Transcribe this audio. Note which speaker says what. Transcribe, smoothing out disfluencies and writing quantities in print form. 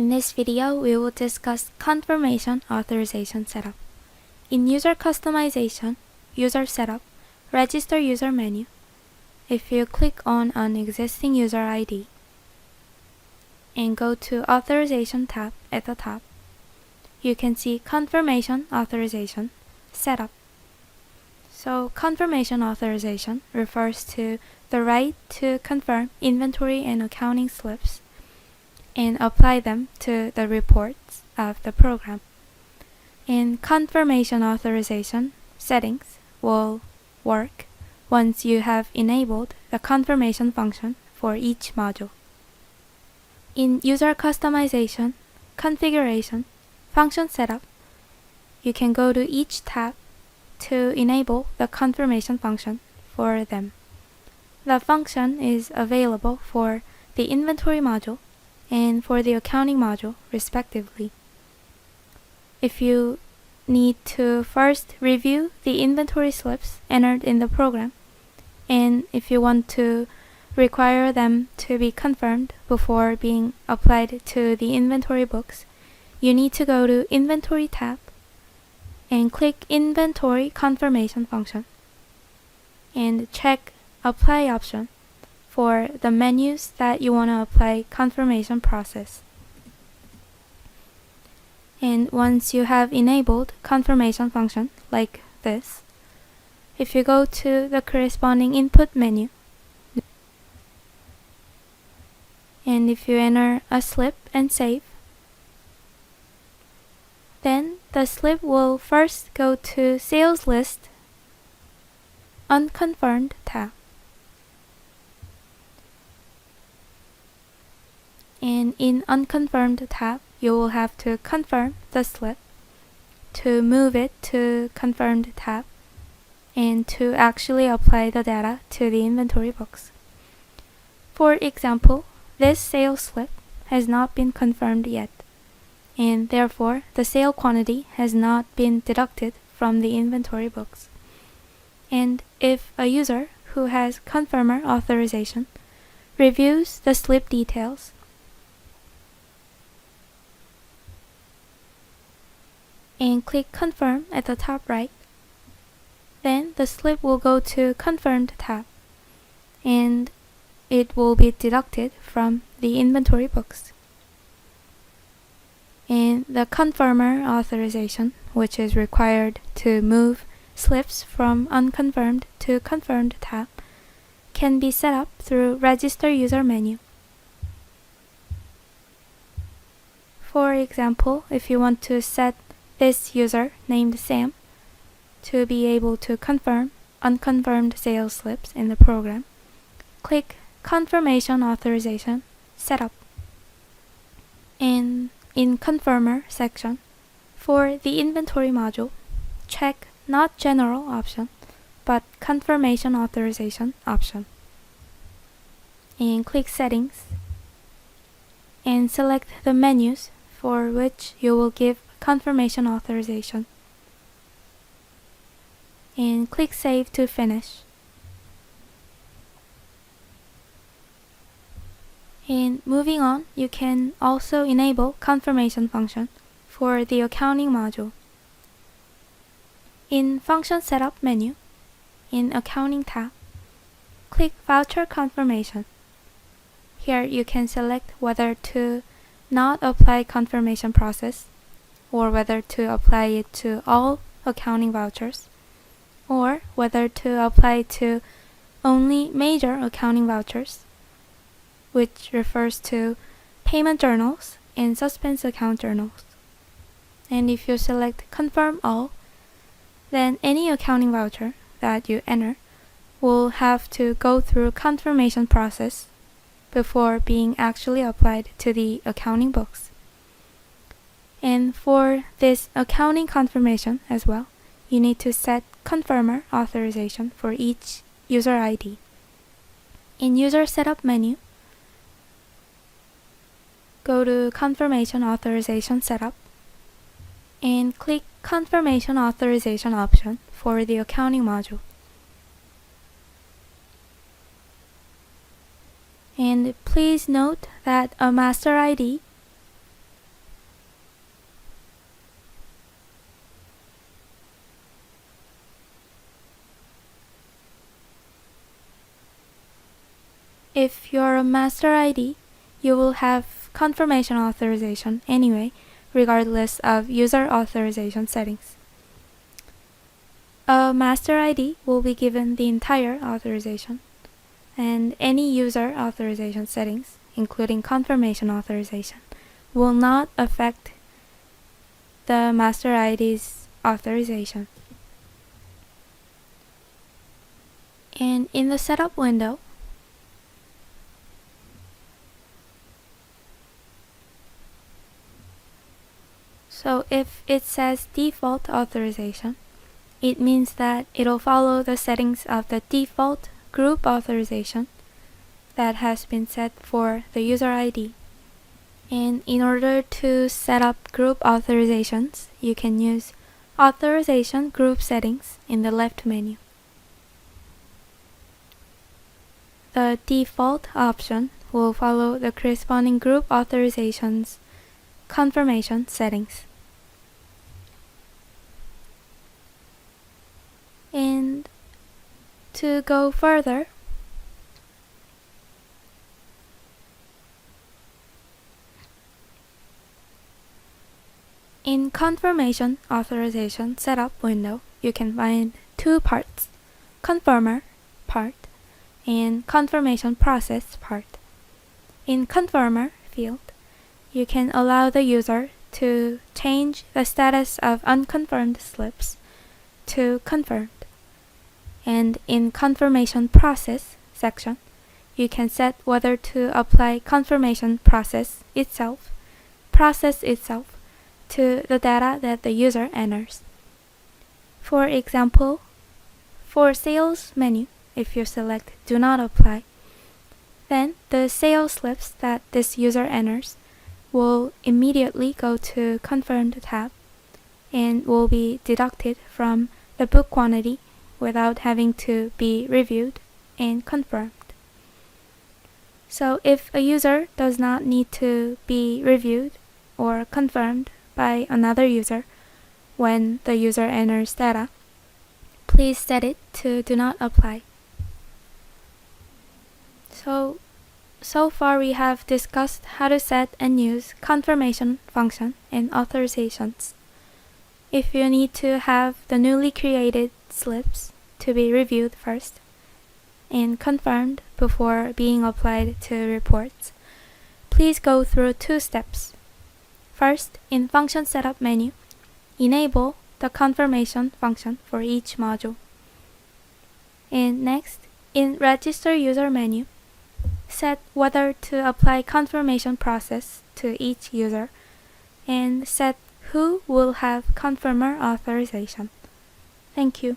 Speaker 1: In this video, we will discuss confirmation authorization setup. In user customization, user setup, register user menu, if you click on an existing user ID and go to Authorization tab at the top, you can see Confirmation Authorization Setup. So confirmation authorization refers to the right to confirm inventory and accounting slips and apply them to the reports of the program. And confirmation authorization settings will work once you have enabled the confirmation function for each module. In user customization, configuration, function setup, you can go to each tab to enable the confirmation function for them. The function is available for the inventory module and for the accounting module, respectively. If you need to first review the inventory slips entered in the program, and if you want to require them to be confirmed before being applied to the inventory books, you need to go to Inventory tab and click Inventory Confirmation Function and check Apply option for the menus that you want to apply confirmation process. And once you have enabled confirmation function like this, if you go to the corresponding input menu and if you enter a slip and save, then the slip will first go to Sales List Unconfirmed tab. And in Unconfirmed tab, you will have to confirm the slip, to move it to Confirmed tab, and to actually apply the data to the inventory books. For example, this sales slip has not been confirmed yet, and therefore the sale quantity has not been deducted from the inventory books. And if a user who has confirmer authorization reviews the slip details and click Confirm at the top right, then the slip will go to Confirmed tab and it will be deducted from the inventory books. And the confirmer authorization, which is required to move slips from unconfirmed to confirmed tab, can be set up through Register User menu. For example, if you want to set this user named Sam to be able to confirm unconfirmed sales slips in the program, click Confirmation Authorization Setup. And in Confirmer section, for the inventory module, check not General option, but Confirmation Authorization option. And click Settings and select the menus for which you will give confirmation authorization. And click Save to finish. And moving on, you can also enable confirmation function for the accounting module. In Function Setup menu, in Accounting tab, click Voucher Confirmation. Here you can select whether to not apply confirmation process, or whether to apply it to all accounting vouchers, or whether to apply to only major accounting vouchers, which refers to payment journals and suspense account journals. And if you select Confirm All, then any accounting voucher that you enter will have to go through confirmation process before being actually applied to the accounting books. And for this accounting confirmation as well, you need to set confirmer authorization for each user ID. In User Setup menu, go to Confirmation Authorization Setup and click Confirmation Authorization option for the accounting module. And please note that a master ID if you're a master ID, you will have confirmation authorization anyway, regardless of user authorization settings. A master ID will be given the entire authorization, and any user authorization settings, including confirmation authorization, will not affect the master ID's authorization. And in the setup window, so if it says default authorization, it means that it'll follow the settings of the default group authorization that has been set for the user ID. And in order to set up group authorizations, you can use Authorization Group Settings in the left menu. The default option will follow the corresponding group authorizations confirmation settings. And to go further, in Confirmation Authorization Setup window, you can find two parts, Confirmer part and Confirmation Process part. In Confirmer field, you can allow the user to change the status of unconfirmed slips to confirmed. And in Confirmation Process section, you can set whether to apply confirmation process itself to the data that the user enters. For example, for sales menu, if you select Do Not Apply, then the sales slips that this user enters will immediately go to Confirmed tab and will be deducted from the book quantity without having to be reviewed and confirmed. So if a user does not need to be reviewed or confirmed by another user when the user enters data, please set it to Do Not Apply. So far we have discussed how to set and use confirmation function and authorizations. If you need to have the newly created slips to be reviewed first and confirmed before being applied to reports, please go through two steps. First, in Function Setup menu, enable the confirmation function for each module. And next, in Register User menu, set whether to apply confirmation process to each user and set who will have confirmer authorization. Thank you.